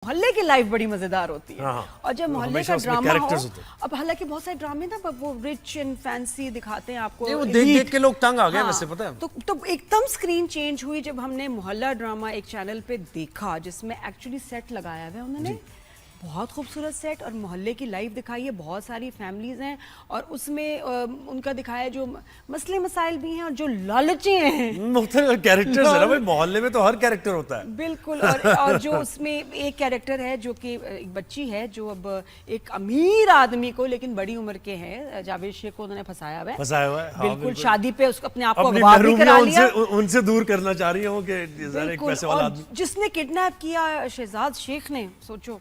मोहल्ले की लाइफ बड़ी मजेदार होती है। हाँ, और जब मोहल्ले का हमेशा उसमें ड्रामा हो, characters होते हैं। अब हालांकि बहुत सारे ड्रामे ना वो रिच एंड फैंसी दिखाते हैं आपको, नहीं, वो देख देख के लोग तंग आ गए। हाँ, वैसे पता है तो एकदम स्क्रीन चेंज हुई जब हमने मोहल्ला ड्रामा एक चैनल पे देखा जिसमें एक्चुअली सेट लगाया हुआ है उन्होंने, बहुत खूबसूरत सेट और मोहल्ले की लाइफ दिखाई है। बहुत सारी फैमिलीज हैं और उसमें उनका दिखाया जो मसले मसाइल भी हैं और जो लालची हैं। मुख्तलिफ कैरेक्टर्स है ना भाई, मोहल्ले में तो हर कैरेक्टर होता है। बिल्कुल। और जो उसमें एक कैरेक्टर है जो कि एक बच्ची है जो अब एक अमीर आदमी को, लेकिन बड़ी उम्र के हैं, जावेद शेख को उन्होंने फंसाया हुआ है। हाँ, बिल्कुल शादी पे उसको अपने आप को अपनी अगवा भी करा लिया। उनसे दूर करना चाह रही हूँ कि एक पैसे वाला आदमी जिसने किडनैप किया शहजाद शेख ने, सोचो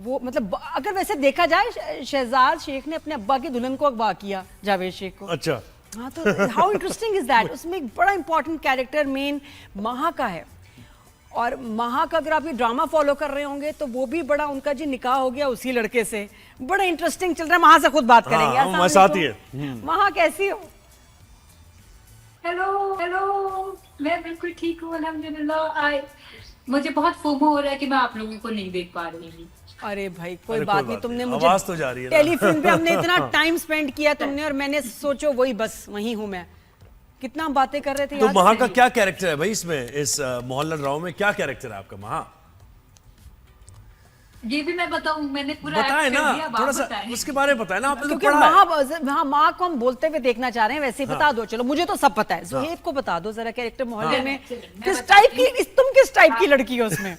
वो मतलब अगर वैसे देखा जाए शहजाद शेख ने अपने अब्बा की दुल्हन को अगवा किया जावेद शेख को। अच्छा, हाँ, तो हाउ इंटरेस्टिंग इज दैट। उसमें एक बड़ा इंपॉर्टेंट कैरेक्टर मेन महा का है और महा का अगर आप ये ड्रामा फॉलो कर रहे होंगे तो वो भी बड़ा, उनका जी निकाह हो गया उसी लड़के से, बड़ा इंटरेस्टिंग चल रहा है। महा से खुद बात करेंगे। हाँ, मजा आती है। महा कैसी हो? हेलो हेलो, मैं बिल्कुल ठीक हूँ अल्हम्दुलिल्लाह। मुझे बहुत फोमो हो रहा है कि मैं आप लोगों को नहीं देख पा रही हूँ। अरे भाई कोई बात नहीं, तुमने मुझे आवाज तो जा रही है ना। टेलीफिल्म पे हमने इतना टाइम स्पेंड किया तुमने और मैंने सोचो वही बस वही हूँ मैं। कितना हम बातें कर रहे थे। तो महा का क्या कैरेक्टर है भाई इसमें, इस मोहल्ला ड्रामा में क्या कैरेक्टर है आपका महा? ये भी मैं बताऊं? मैंने पूरा बताए act ना, कर दिया, अब थोड़ा आप सा बताएं। उसके बारे में बताए ना, आपने तो क्योंकि पढ़ा है। माँ को हम बोलते हुए देखना चाह रहे हैं, वैसे ही बता दो। चलो मुझे तो सब पता है, ज़ुहैब को बता दो जरा कैरेक्टर मोहल्ले में किस टाइप की, तुम किस टाइप की लड़की हो उसमें?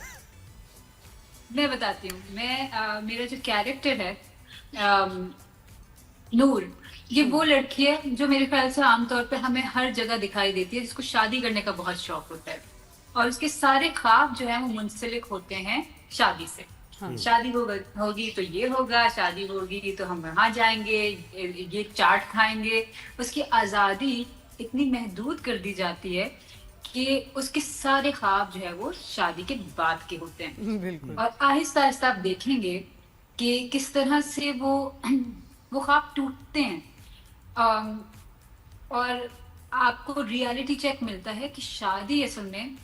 मैं बताती हूँ। मेरा जो कैरेक्टर है नूर, ये वो लड़की है जो मेरे ख्याल से आमतौर पे हमें हर जगह दिखाई देती है, जिसको शादी करने का बहुत शौक होता है और उसके सारे ख्वाब जो है वो मुंसलिक होते हैं शादी से। शादी होगी तो ये होगा, शादी होगी तो हम वहां जाएंगे, ये चाट खाएंगे। उसकी आजादी इतनी महदूद कर दी जाती है कि उसके सारे ख्वाब जो है वो शादी के बाद के होते हैं। बिल्कुल। और आहिस्ता आहिस्ता आप देखेंगे कि किस तरह से वो ख्वाब टूटते हैं। और आपको रियलिटी चेक मिलता है कि शादी असल में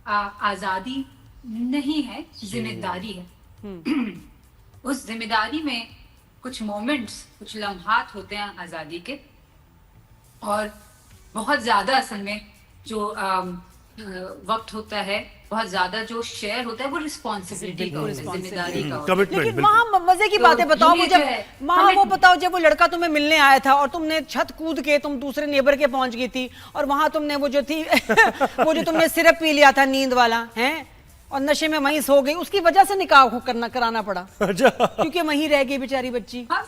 आजादी नहीं है, जिम्मेदारी है। उस जिम्मेदारी में कुछ मोमेंट्स, कुछ लम्हात होते हैं आजादी के, और बहुत ज्यादा असल में जो वक्त होता है, बहुत ज्यादा जो शेयर होता है वो रिस्पॉन्सिबिलिटी का, जिम्मेदारी का होता है। लेकिन वहाँ मजे की बातें बताओ मुझे। माँ वो बताओ, जब वो लड़का तुम्हें मिलने आया था और तुमने छत कूद के तुम दूसरे नेबर के पहुंच गई थी और वहां तुमने वो जो थी वो जो तुमने सिरप पी लिया था नींद वाला है और नशे में वहीं सो गई, उसकी वजह से निकाह कराना पड़ा क्योंकि वहीं रह गई बेचारी बच्ची। हाँ,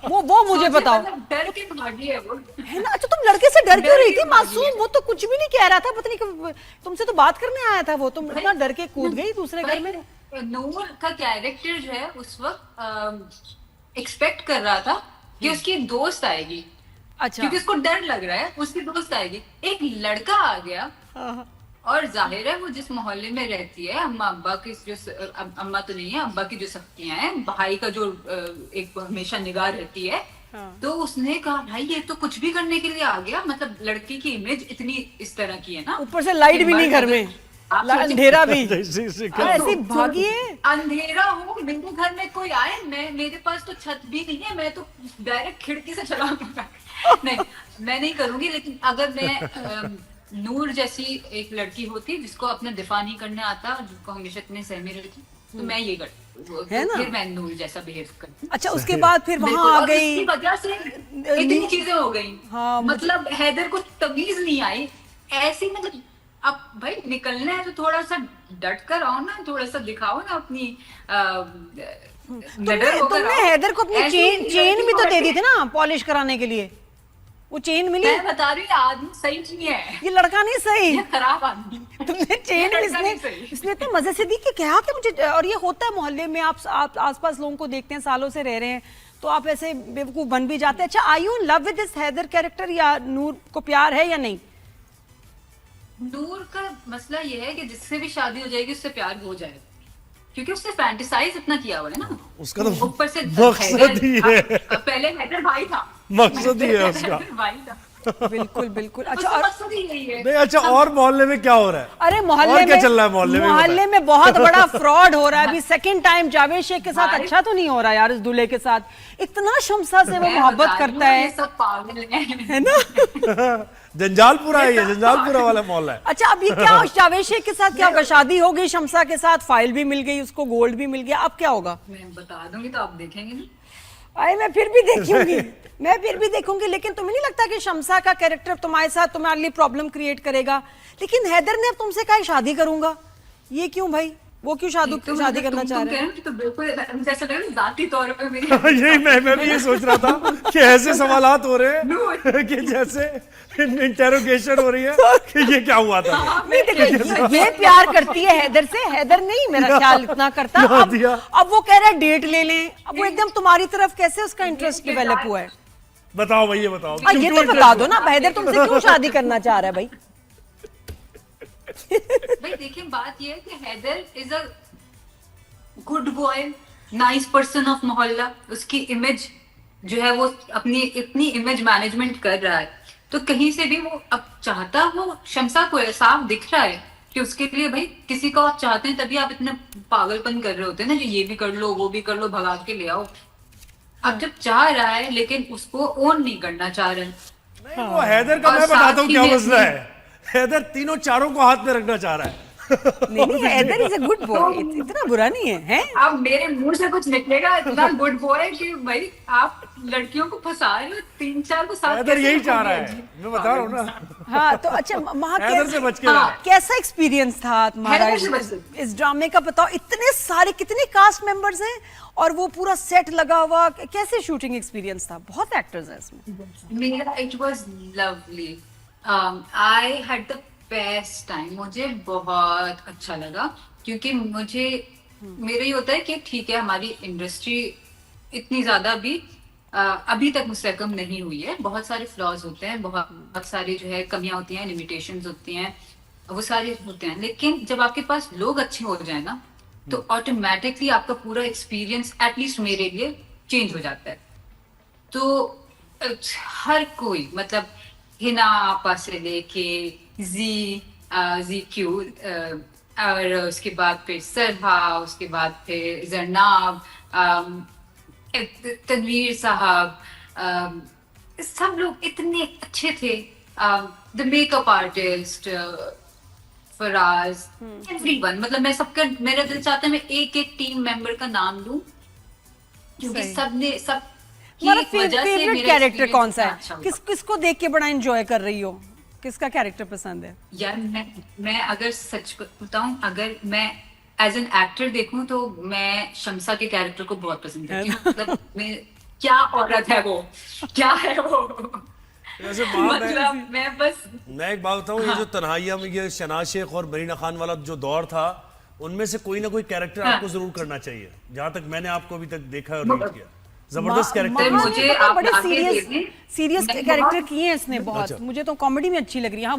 वो मुझे बताओ। डर के भागी है वो, है ना? अच्छा, तुम लड़के से डर क्यों रही थी? मासूम, वो तो कुछ भी नहीं कह रहा था, पता नहीं तुमसे तो बात करने आया था वो, तुम इतना डर के कूद गई दूसरे घर में। नूर का कैरेक्टर जो है उस वक्त एक्सपेक्ट कर रहा था कि उसकी एक दोस्त आएगी। अच्छा, क्योंकि उसको डर लग रहा है उसकी दोस्त आएगी। एक लड़का आ गया और जाहिर है वो जिस मोहल्ले में रहती है, अम्मा अब्बा की जो अम्मा तो नहीं है, अब्बा की जो सख्तियां हैं, भाई का जो एक हमेशा निगाह रहती है। तो उसने कहा भाई ये तो कुछ भी करने के लिए आ गया, मतलब लड़की की इमेज इतनी इस तरह की है ना, ऊपर से लाइट भी नहीं घर में, अंधेरा भी, ऐसी भागी है। अंधेरा हो, मेरे घर में कोई आए, मेरे पास तो छत भी नहीं है, मैं तो डायरेक्ट खिड़की से चला नहीं, मैं नहीं करूंगी। लेकिन अगर मैं नूर जैसी एक लड़की होती जिसको अपना दिफा नहीं करने आता, जिसको हमेशा इतने सहमे रहती, तो मैं ये करती, है ना? फिर मैं नूर जैसा बिहेव करती। अच्छा, उसके बाद फिर वहां आ गई, इसकी वजह से इतनी चीजें हो गई। हाँ, मतलब हैदर को तमीज नहीं आई ऐसी, मतलब अब भाई निकलना है तो थोड़ा सा डट कर आओ ना, थोड़ा सा दिखाओ ना अपनी तुमने हैदर को अपनी चेन भी तो दे दी थी ना पॉलिश कराने के लिए, वो चेन मिली? मैं बता रही हूँ आदमी सही नहीं है, ये लड़का नहीं सही, ये खराब आदमी। तुमने चेन इसने इतने मजे से दी कि क्या कि मुझे। और ये होता है मोहल्ले में, आप आसपास लोगों को देखते हैं, सालों से रह रहे हैं, तो आप ऐसे बेवकूफ बन भी जाते हैं। अच्छा, are you in love with this Haider character या नूर को प्यार है या नहीं? नूर का मसला ये है कि जिससे भी शादी हो जाएगी उससे प्यार हो जाएगा, क्योंकि उसने फैंटिसाइज इतना किया हुआ है ना। उसका तो ऊपर से मकसद ही है, पहले हैदर भाई था, मकसद ही है उसका। भाई था। बिल्कुल बिल्कुल। अच्छा उसका और मकसद ही यही है। नहीं अच्छा, और मोहल्ले में क्या हो रहा है? अरे और मोहल्ले क्या में, चल रहा है मोहल्ले में? मोहल्ले में बहुत बड़ा फ्रॉड हो रहा है अभी सेकंड टाइम जावेद शेख के साथ। भाई। अच्छा तो नहीं हो रहा यार इस दूल्हे के साथ, इतना शमसा से वो मैं मोहब्बत बता रही करता हूँ, है, ये सब पागल हैं। है ना? जंजालपुरा है ये, जंजालपुरा वाला मोहल्ला है। अच्छा अब ये क्या जावेद शेख के साथ क्या होगा? शादी हो गई शमसा के साथ, फाइल भी मिल गई उसको, गोल्ड भी मिल गया, अब क्या होगा? मैं बता दूंगी तो आप देखेंगे ना। अरे मैं फिर भी देखूंगी, मैं फिर भी देखूंगी। लेकिन तुम्हें नहीं लगता कि शमसा का कैरेक्टर तुम्हारे साथ तुम्हारे लिए प्रॉब्लम क्रिएट करेगा? लेकिन हैदर ने अब तुमसे कहा शादी करूंगा, ये क्यों भाई? वो क्यों शादी करना चाह रहे हैं? तो बिल्कुल जैसा लग रहा है जाती तौर पे मेरी यही मैं भी ये सोच रहा था कि ऐसे सवालात हो रहे हैं कि जैसे इंटेरोगेशन हो रही है कि ये क्या हुआ था। नहीं देखो, ये प्यार करती है हैदर से, हैदर नहीं मेरा ख्याल इतना करता। अब वो कह रहा है डेट ले लें, अब वो एकदम तुम्हारी तरफ कैसे उसका इंटरेस्ट डेवलप हुआ है? बताओ भाई, ये बताओ ये तो बता दो ना, हैदर तुमसे क्यों शादी करना चाह रहा है भाई? भाई देखिए, बात ये है कि Haider is a good boy, nice person of mohalla. उसकी इमेज जो है वो अपनी इतनी इमेज मैनेजमेंट कर रहा है, तो कहीं से भी वो अब चाहता वो शमसा को साफ दिख रहा है कि उसके लिए भाई किसी को आप चाहते हैं तभी आप इतना पागलपन कर रहे होते हैं ना, जो ये भी कर लो वो भी कर लो, भगा के ले आओ। अब जब चाह रहा है लेकिन उसको ओन नहीं करना चाह रहे हैं। नहीं, वो हैदर का और मैं बताता साथ हूँ ही क्या में मसला है। हैदर तीनों चारों को हाथ में रखना चाह रहा है। नहीं Haider is a good boy, इतना बुरा नहीं है, हैं? अब मेरे मुंह से कुछ निकलेगा इतना गुड बॉय कि भाई आप लड़कियों को फंसा रहे हो, 3-4 को साथ हैदर कैसे यही चाह रखोगे? रहा है, मैं बता रहा हूँ ना। हाँ तो अच्छा वहाँ हैदर से बच के रहा है। कैसा एक्सपीरियंस था तुम्हारा हैदर से बच के। इस ड्रामे का? बताओ, इतने सारे कितने कास्ट मेंबर्स हैं और वो पूरा सेट लगा हुआ, कैसे शूटिंग एक्सपीरियंस था? बहुत एक्टर्स हैं इसमें। मेरा it was lovely, I had the best time. मुझे बहुत अच्छा लगा क्योंकि मुझे मेरा ये होता है कि ठीक है हमारी इंडस्ट्री इतनी ज्यादा भी अभी तक मुझसे कम नहीं हुई है। बहुत सारे फ्लॉज होते हैं, बहुत सारी जो है कमियां होती हैं, लिमिटेशंस होती हैं, वो सारे होते हैं। लेकिन जब आपके पास लोग अच्छे हो जाए ना तो ऑटोमेटिकली आपका पूरा एक्सपीरियंस एटलीस्ट मेरे लिए चेंज हो जाता है। तो हर कोई मतलब हिना आपा से लेके जी क्यू और उसके बाद फिर सरहा, उसके बाद फिर जरनाब, तनवीर साहब, सब लोग इतने अच्छे थे। The makeup artist Faraz, everyone, मतलब मैं सबका, मेरा दिल चाहता है मैं एक एक टीम मेंबर का नाम लूं क्योंकि सही। सबने सब तुम्हारा की वजह से फेवरेट मेरा कैरेक्टर experience कौन सा इतना है? अच्छा हुआ। किसको देख के बड़ा एंजॉय कर रही हो? किसका कैरेक्टर पसंद है? यार मैं अगर सच बताऊं, अगर मैं एज एन एक्टर देखूं तो मैं शमसा के कैरेक्टर को बहुत पसंद करती हूँ। मतलब मैं क्या औरत है वो, क्या है वो, वैसे माँ, मतलब मैं बस मैं एक बात बताऊँ, ये जो तन्हाइया में ये शनाज शेख और मरीना खान वाला जो दौर था, उनमें से कोई ना कोई कैरेक्टर आपको जरूर करना चाहिए। जहां तक मैंने आपको अभी तक देखा है और रीड किया, जबरदस्त कैरेक्टर। मुझे आप बड़े आगे सीरियस देखें। सीरियस मैं कैरेक्टर बहुत- किए हैं इसने बहुत। मुझे तो कॉमेडी में अच्छी लग रही है। हाँ